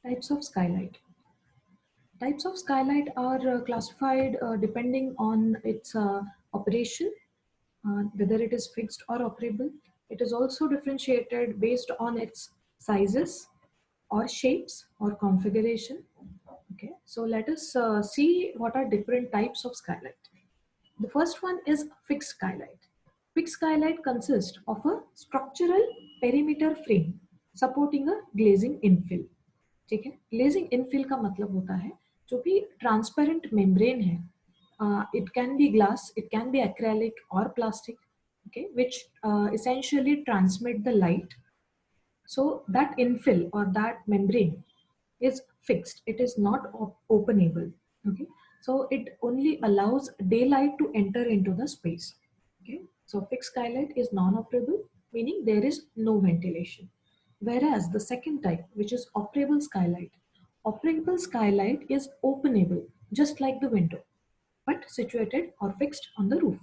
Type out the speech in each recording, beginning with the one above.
Types of skylight. Types of skylight are classified depending on its operation, whether it is fixed or operable. It is also differentiated based on its sizes or shapes or configuration. Okay, so let us see what are different types of skylight. The first one is fixed skylight. Fixed skylight consists of a structural perimeter frame supporting a glazing infill. ठीक है, glazing infill का मतलब होता है जो भी transparent membrane है, it can be glass, it can be acrylic or plastic, okay, which essentially transmit the light. So that infill or that membrane is fixed, it is not openable. Okay, so it only allows daylight to enter into the space. Okay, so fixed skylight is non-operable, meaning there is no ventilation. Whereas the second type, which is operable skylight is openable just like the window but situated or fixed on the roof.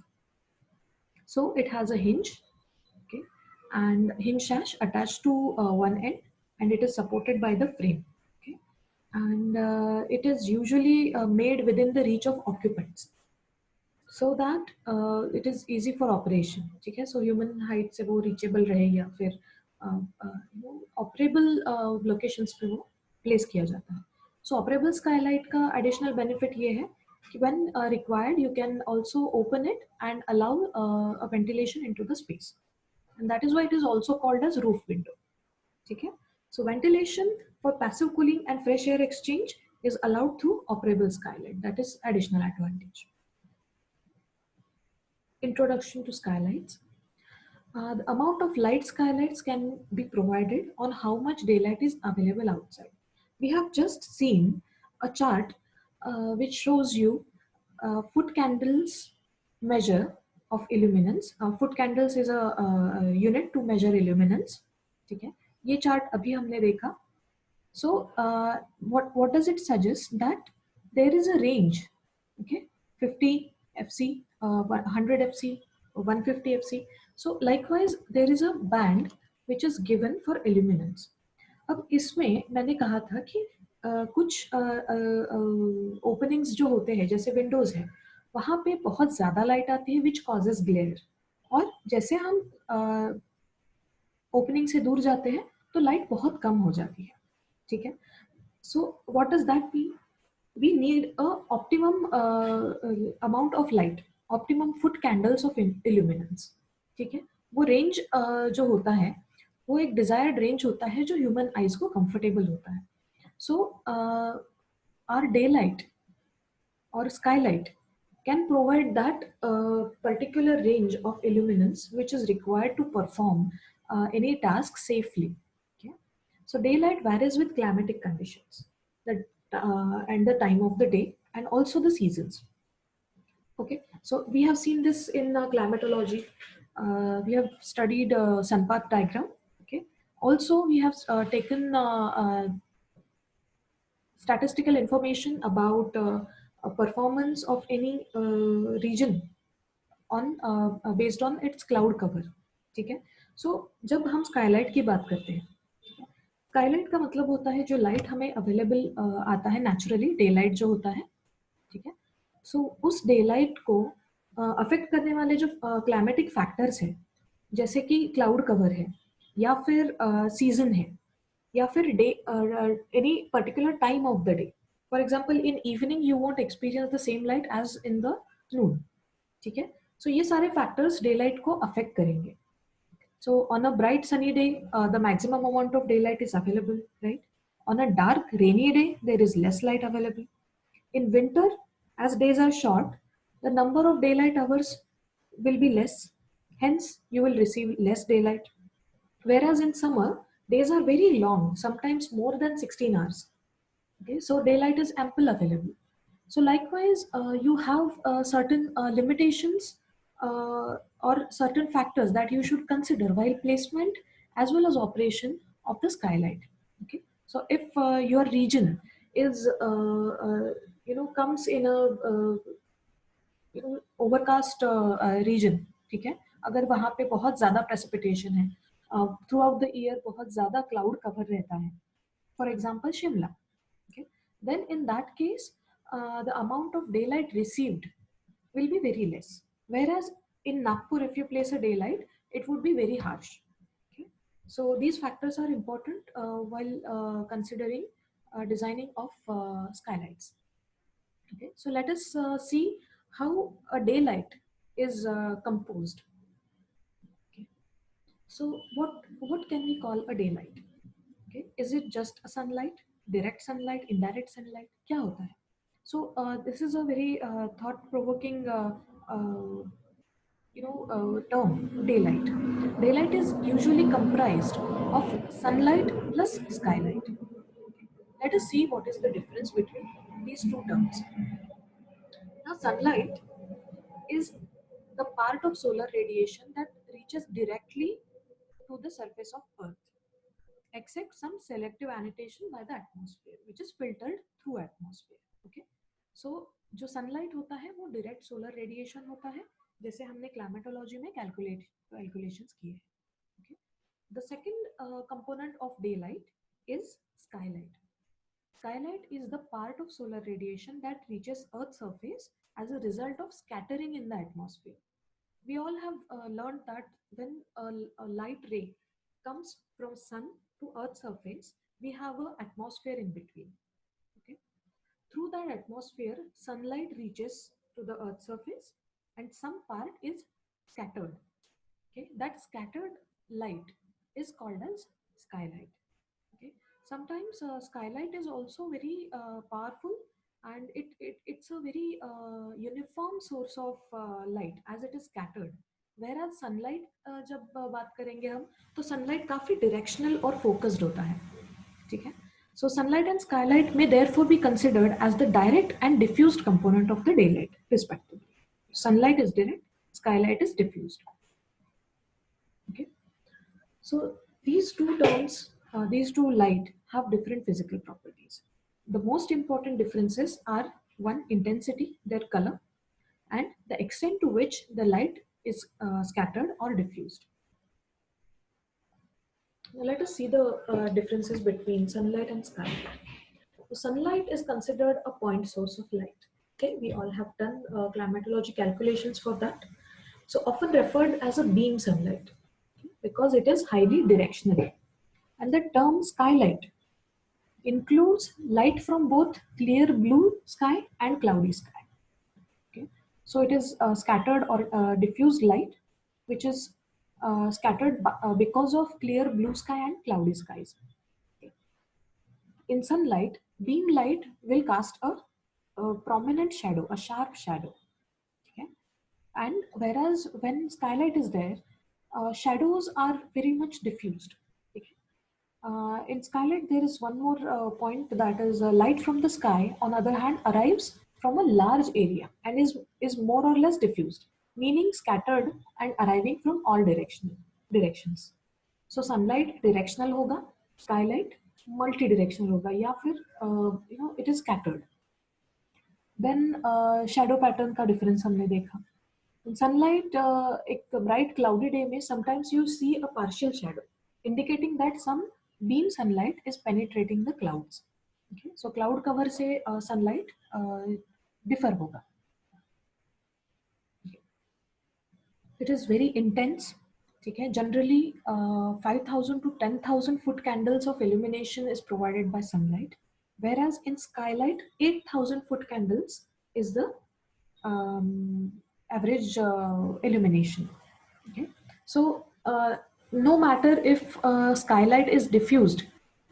So it has a hinge, okay, and hinge sash attached to one end, and it is supported by the frame. Okay, and it is usually made within the reach of occupants, so that it is easy for operation. ठीक है, so human height से वो reachable रहे या फिर operable locations पे वो place किया जाता है. So operable skylight का additional benefit ये है कि when required you can also open it and allow a ventilation into the space, and that is why it is also called as roof window. ठीक है, so ventilation for passive cooling and fresh air exchange is allowed through operable skylight. That is additional advantage. Introduction to skylights. The amount of light skylights can be provided on how much daylight is available outside. We have just seen a chart which shows you foot candles measure of illuminance. Foot candles is a unit to measure illuminance. ठीक है, ये chart अभी हमने देखा. So what does it suggest? That there is a range, okay, 50 FC, 100 FC, 150 FC. So likewise there is a band which is given for illuminance. अब इसमें मैंने कहा था कि कुछ ओपनिंग्स जो होते हैं जैसे विंडोज है वहाँ पे बहुत ज़्यादा लाइट आती है विच कॉजेज ग्लेयर, और जैसे हम ओपनिंग से दूर जाते हैं तो लाइट बहुत कम हो जाती है. ठीक है, so what does that mean? We need a optimum amount of light, optimum foot candles of illuminance. ठीक है, वो रेंज जो होता है वो एक डिजायर्ड रेंज होता है जो ह्यूमन आईज को कंफर्टेबल होता है. So our daylight or skylight can provide that particular range of illuminance which is required to perform any task safely. Okay? So daylight varies with climatic conditions and the time of the day and also the seasons. Okay, so we have seen this in climatology. We have studied sun path diagram. Okay, also we have taken statistical information about performance of any region on based on its cloud cover. ठीक है, so जब हम skylight की बात करते हैं, Skylight का मतलब होता है जो लाइट हमें अवेलेबल आता है नेचुरली, डे लाइट जो होता है. ठीक है, सो उस डे लाइट को अफेक्ट करने वाले जो क्लाइमेटिक फैक्टर्स हैं जैसे कि क्लाउड कवर है या फिर सीजन है या फिर the any particular time of the day. For example in evening you want experience the same light as in the noon. ठीक है, सो ये सारे फैक्टर्स डे लाइट को अफेक्ट करेंगे. So on a bright sunny day, the maximum amount of daylight is available, right? On a dark rainy day, there is less light available. In winter, as days are short, the number of daylight hours will be less. Hence, you will receive less daylight. Whereas in summer, days are very long, sometimes more than 16 hours. Okay, so daylight is ample available. So likewise, you have certain limitations or certain factors that you should consider while placement as well as operation of the skylight. Okay, so if your region is comes in a overcast region, ठीक है, अगर वहाँ पे बहुत ज़्यादा precipitation है, through out the year बहुत ज़्यादा क्लाउड कवर रहता है, for example Shimla. Okay, then in that case the amount of daylight received will be very less, whereas in Nagpur if you place a daylight it would be very harsh. Okay, so these factors are important while considering designing of skylights. Okay, so let us see how a daylight is composed. Okay, so what can we call a daylight? Okay, is it just a sunlight, direct sunlight, indirect sunlight, क्या होता है? So this is a very thought-provoking uh, term, daylight. Daylight is usually comprised of sunlight plus skylight. Let us see what is the difference between these two terms. Now sunlight is the part of solar radiation that reaches directly to the surface of earth, except some selective annotation by the atmosphere which is filtered through atmosphere. Okay, so जो sunlight होता है वो direct solar radiation होता है, जैसे हमने climatology में calculations किए हैं. Okay, the second component of daylight is skylight. Skylight is the part of solar radiation that reaches earth's surface as a result of scattering in the atmosphere. We all have learned that when a light ray comes from sun to earth's surface, we have an atmosphere in between. Okay, through that atmosphere sunlight reaches to the earth's surface and some part is scattered. Okay, that scattered light is called as skylight. Okay, sometimes skylight is also very powerful, and it's a very uniform source of light as it is scattered. Whereas sunlight जब बात करेंगे हम तो sunlight काफी directional और focused होता है. ठीक है, so sunlight and skylight may therefore be considered as the direct and diffused component of the daylight respectively. Sunlight is direct, skylight is diffused. Okay, so these two terms, these two light have different physical properties. The most important differences are one, intensity, their color, and the extent to which the light is scattered or diffused. Now let us see the differences between sunlight and skylight. So sunlight is considered a point source of light. Okay, we all have done climatology calculations for that. So often referred as a beam sunlight, okay, because it is highly directional. And the term skylight includes light from both clear blue sky and cloudy sky. Okay, so it is scattered or diffused light, which is scattered because of clear blue sky and cloudy skies. Okay. In sunlight, beam light will cast a prominent shadow, a sharp shadow. Okay, and whereas when skylight is there, shadows are very much diffused. Okay. In skylight, there is one more point, that is light from the sky, on the other hand, arrives from a large area and is more or less diffused, meaning scattered and arriving from all directions. So sunlight directional होगा, skylight multi-directional होगा, या फिर it is scattered. Then shadow pattern का difference हमने देखा. In sunlight, a bright cloudy day may sometimes you see a partial shadow, indicating that some beam sunlight is penetrating the clouds. Okay, so cloud cover से sunlight differ होगा. It is very intense. ठीक है, generally 5,000 to 10,000 foot candles of illumination is provided by sunlight, whereas in skylight 8,000 foot candles is the um, average illumination. Okay, so no matter if skylight is diffused,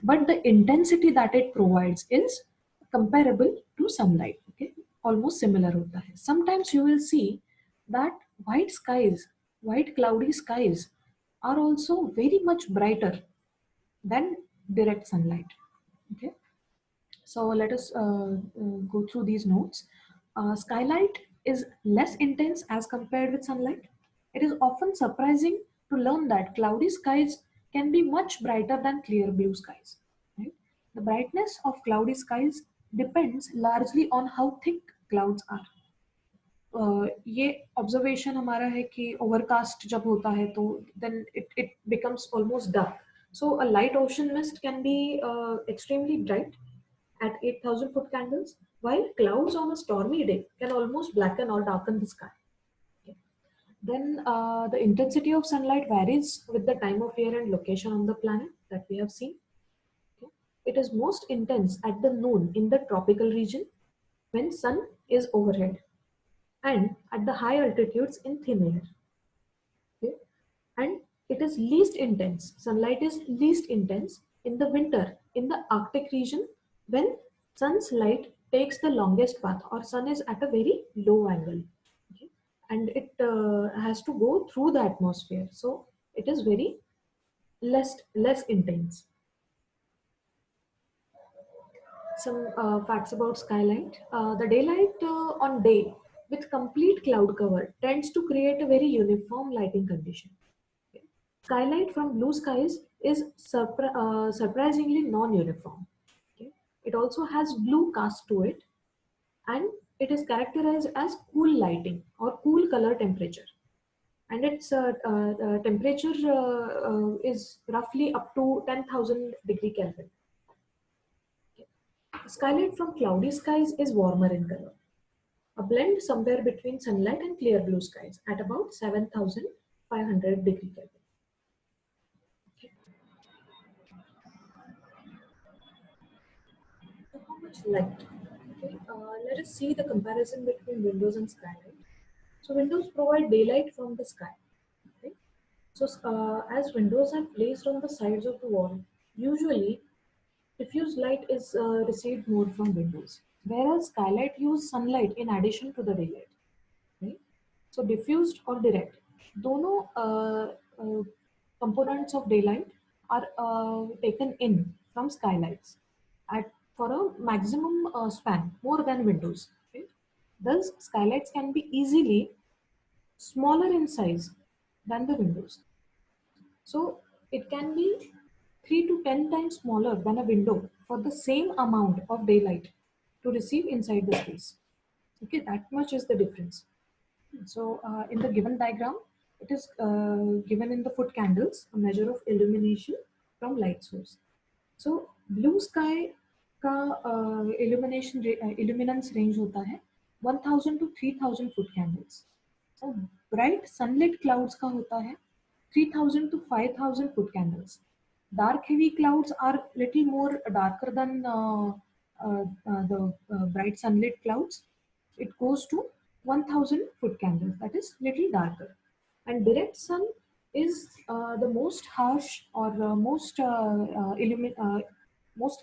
but the intensity that it provides is comparable to sunlight. Okay, almost similar hota hai. Sometimes you will see that white skies, white cloudy skies are also very much brighter than direct sunlight. Okay, so let us go through these notes. Skylight is less intense as compared with sunlight. It is often surprising to learn that cloudy skies can be much brighter than clear blue skies. Right? The brightness of cloudy skies depends largely on how thick clouds are. ये observation हमारा है कि overcast जब होता है तो then it becomes almost dark, So a light ocean mist can be extremely bright at 8,000 foot candles, while clouds on a stormy day can almost blacken or darken the sky. Okay. Then the intensity of sunlight varies with the time of year and location on the planet that we have seen. Okay. It is most intense at the noon in the tropical region when sun is overhead and at the high altitudes in thin air. Okay. And it is least intense. Sunlight is least intense in the winter in the Arctic region when sun's light takes the longest path or sun is at a very low angle. Okay. And it has to go through the atmosphere. So it is very less intense. Some facts about skylight. The daylight on day with complete cloud cover tends to create a very uniform lighting condition. Okay. Skylight from blue skies is surprisingly non-uniform. Okay. It also has blue cast to it, and it is characterized as cool lighting or cool color temperature. And its temperature is roughly up to 10,000 degree Kelvin. Skylight from cloudy skies is warmer in color, a blend somewhere between sunlight and clear blue skies at about 7,500 degree Kelvin. Okay. So how much light? Okay. Let us see the comparison between windows and skylight. So windows provide daylight from the sky. Okay. So as windows are placed on the sides of the wall, usually diffuse light is received more from windows, whereas skylight use sunlight in addition to the daylight. Right? So diffused or direct, दोनों components of daylight are taken in from skylights at for a maximum span more than windows. Right? Thus, skylights can be easily smaller in size than the windows. So it can be 3 to 10 times smaller than a window for the same amount of daylight to receive inside the space. Okay, that much is the difference. So in the given diagram, it is given in the foot candles, a measure of illumination from light source. So blue sky का illuminance range होता है 1000 to 3000 foot candles. और bright sunlit clouds का होता है 3000 to 5000 foot candles. Dark heavy clouds are little more darker than the bright sunlit clouds. It goes to 1000 foot candles, that is little darker. And direct sun is the most harsh or most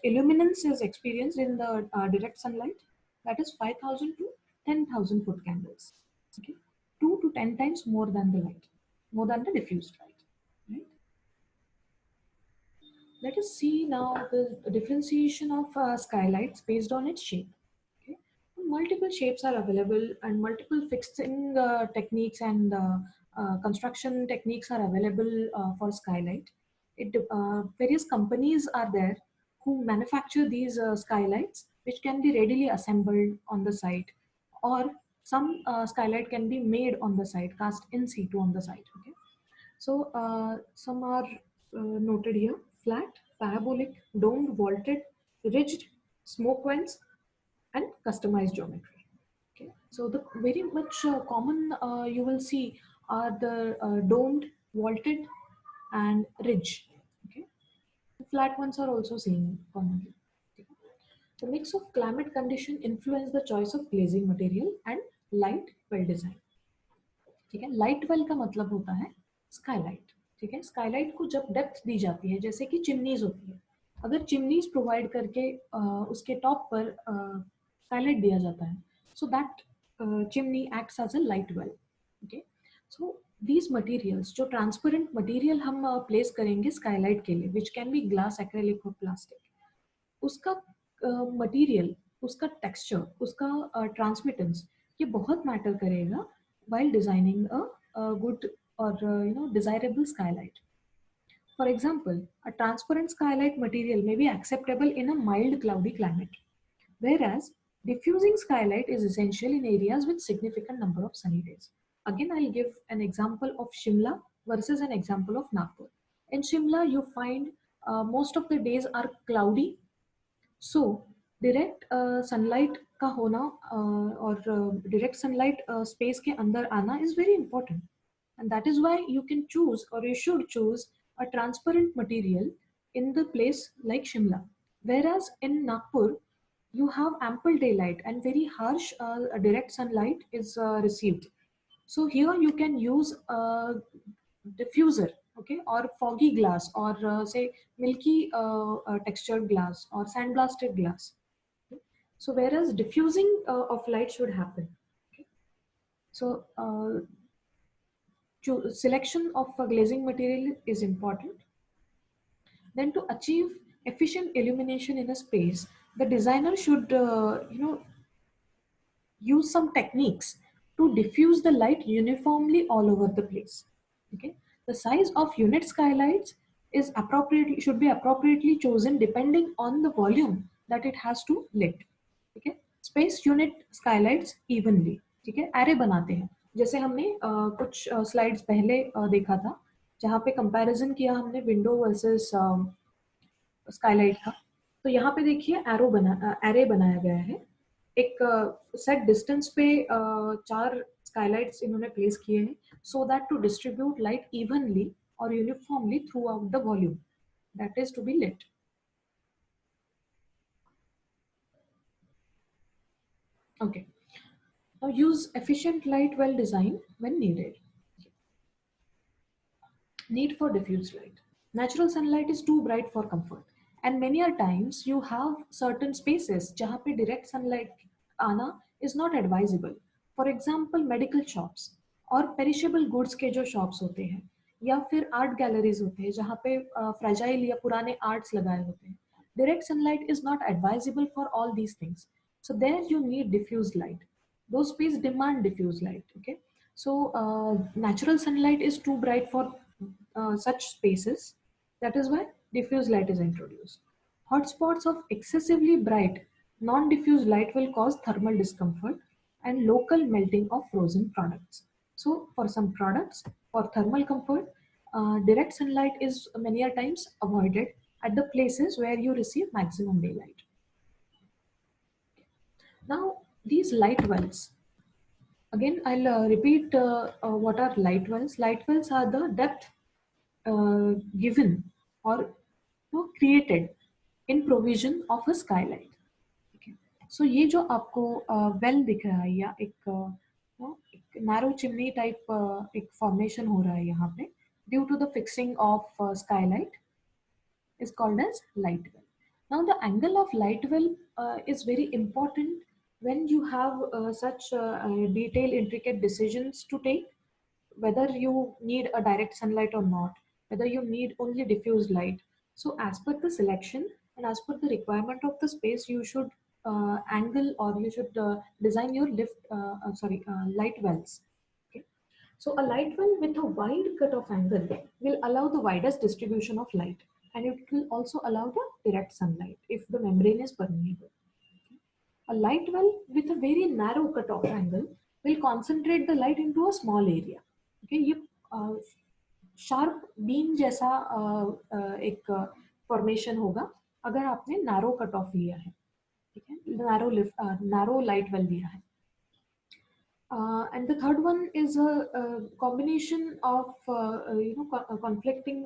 illuminance is experienced in the direct sunlight, that is 5000 to 10,000 foot candles. Okay, 2 to 10 times more than the light, more than the diffused light. Right? Let us see now the differentiation of skylights based on its shape. Okay. Multiple shapes are available and multiple fixing techniques and construction techniques are available for skylight. Various companies are there who manufacture these skylights which can be readily assembled on the site, or some skylight can be made on the site, cast in situ on the site. Okay. So some are noted here: flat, parabolic, domed, vaulted, ridged, smoke vents, and customized geometry. Okay, so the very much common you will see are the domed, vaulted, and ridge. Okay, the flat ones are also seen commonly. Okay. The mix of climate condition influence the choice of glazing material and light well design. ठीक है, light well का मतलब होता है Skylight. ठीक है, Skylight को जब डेप्थ दी जाती है, जैसे कि चिमनीज होती है, अगर चिमनीज प्रोवाइड करके उसके टॉप पर स्काईलाइट दिया जाता है, so that chimney acts as a light well. Okay, so these materials, जो ट्रांसपेरेंट मटेरियल हम प्लेस करेंगे स्काईलाइट के लिए, which can be glass, acrylic और प्लास्टिक, उसका मटेरियल, उसका टेक्सचर, उसका ट्रांसमिटेंस, ये बहुत मैटर करेगा while designing a good or desirable skylight. For example, a transparent skylight material may be acceptable in a mild cloudy climate, whereas diffusing skylight is essential in areas with significant number of sunny days. Again, I'll give an example of Shimla versus an example of Nagpur. In Shimla you find most of the days are cloudy, so direct sunlight का होना और direct sunlight space के अंदर आना is very important, and that is why you can choose or you should choose a transparent material in the place like Shimla. Whereas in Nagpur you have ample daylight and very harsh direct sunlight is received. So here you can use a diffuser, okay, or foggy glass, or say milky textured glass or sandblasted glass. Okay? So whereas diffusing of light should happen. Okay? So selection of a glazing material is important. Then to achieve efficient illumination in a space, the designer should use some techniques to diffuse the light uniformly all over the place. Okay, the size of unit skylights is appropriately should be appropriately chosen depending on the volume that it has to lit. ठीक है, space unit Skylights evenly, ठीक है, array बनाते हैं, जैसे हमने कुछ slides पहले देखा था जहाँ पे कंपैरिजन किया हमने विंडो वर्सेस स्काईलाइट का। तो यहाँ पे देखिए एरे बनाया गया है, एक सेट डिस्टेंस पे चार स्काईलाइट्स इन्होंने प्लेस किए हैं so that to distribute light evenly और uniformly throughout the volume that is to be lit. Okay, now use efficient light well designed when needed. Need for diffuse light. Natural sunlight is too bright for comfort, and many a times you have certain spaces जहाँ पे direct sunlight आना is not advisable. For example, medical shops और perishable goods के जो shops होते हैं, या फिर art galleries होते हैं जहाँ पे fragile या पुराने arts लगाए होते हैं. Direct sunlight is not advisable for all these things. So there you need diffuse light. Those spaces demand diffuse light. Okay, so natural sunlight is too bright for such spaces. That is why diffuse light is introduced. Hotspots of excessively bright non-diffuse light will cause thermal discomfort and local melting of frozen products. So for some products, for thermal comfort, direct sunlight is many a times avoided at the places where you receive maximum daylight. Now these light wells, again I'll repeat what are light wells. Light wells are the depth given or created in provision of a skylight. Okay. So ये जो आपको well दिख रहा है या एक narrow chimney type एक formation हो रहा है यहाँ पे due to the fixing of skylight is called as light well. Now the angle of light well is very important when you have such detailed intricate decisions to take, whether you need a direct sunlight or not, whether you need only diffuse light. So as per the selection and as per the requirement of the space, you should angle or you should design your light wells. Okay. So a light well with a wide cut-off angle will allow the widest distribution of light, and it will also allow the direct sunlight if the membrane is permeable. A light well with a very narrow cut-off angle will concentrate the light into a small area. Okay, ये sharp beam जैसा एक formation होगा अगर आपने narrow cut off लिया है, ठीक है, नैरो लाइट वेल लिया है. And the third one is a combination of conflicting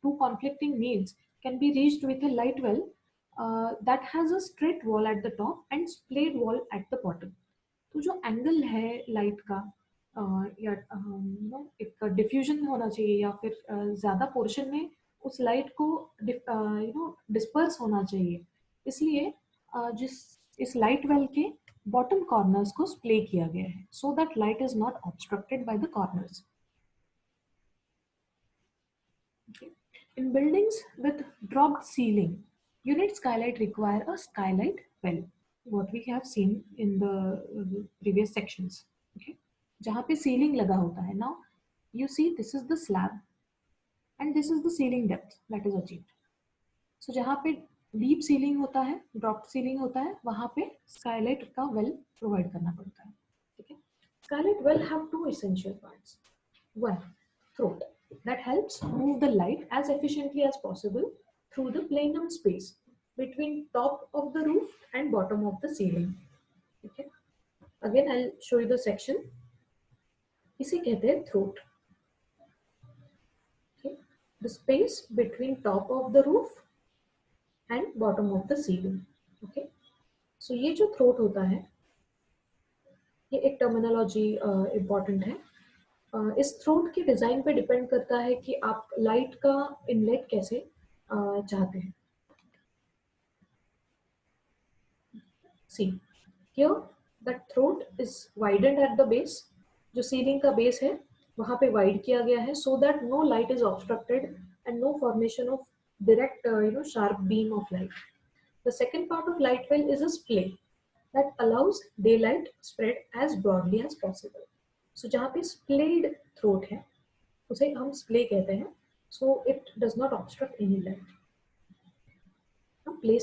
two conflicting needs can be reached with a light well that has a straight wall at the top and splayed wall at the bottom. तो जो angle है light का या एक diffusion होना चाहिए या फिर ज़्यादा पोर्शन में उस लाइट को डिस्पर्स होना चाहिए, इसलिए जिस इस लाइट वेल के बॉटम कॉर्नर्स को स्प्ले किया गया है so that light is not obstructed by the corners. In buildings with dropped ceiling, unit skylight require a skylight well, what we have seen in the previous sections. Okay, जहाँ पे ceiling लगा होता है. Now you see this is the slab and this is the ceiling depth that is achieved. So जहाँ पे deep ceiling होता है, dropped ceiling होता है, वहाँ पे स्काईलाइट का वेल प्रोवाइड करना पड़ता है. ठीक है, skylight well have two essential parts. One, throat. that helps move the light as efficiently as possible through the plenum space between top of the roof and bottom of the ceiling. Okay. Again, I'll show you the section. इसे कहते हैं throat. Okay. The space between top of the roof and bottom of the ceiling. Okay. So ये जो throat होता है, ये एक terminology important है. इस थ्रोट के डिजाइन पे डिपेंड करता है कि आप लाइट का इनलेट कैसे चाहते हैं. See here the throat is widened at the base. जो सीलिंग का बेस है वहां पे वाइड किया गया है so that no light is obstructed and no formation of direct sharp beam of light. The second part of light well is a splay that allows daylight spread as broadly as possible. So जहाँ पे splayed throat है उसे हम splay कहते हैं. So it does not obstruct any light. Now place